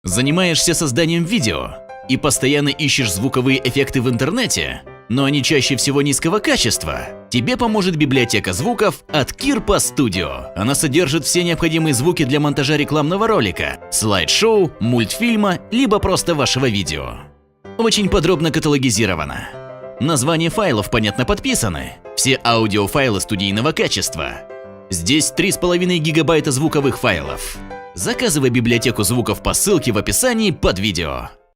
Занимаешься созданием видео и постоянно ищешь звуковые эффекты в интернете, но они чаще всего низкого качества? Тебе поможет библиотека звуков от Kirpa Studio. Она содержит все необходимые звуки для монтажа рекламного ролика, слайд-шоу, мультфильма, либо просто вашего видео. Очень подробно каталогизировано. Названия файлов понятно подписаны. Все аудиофайлы студийного качества. Здесь 3,5 гигабайта звуковых файлов. Заказывай библиотеку звуков по ссылке в описании под видео.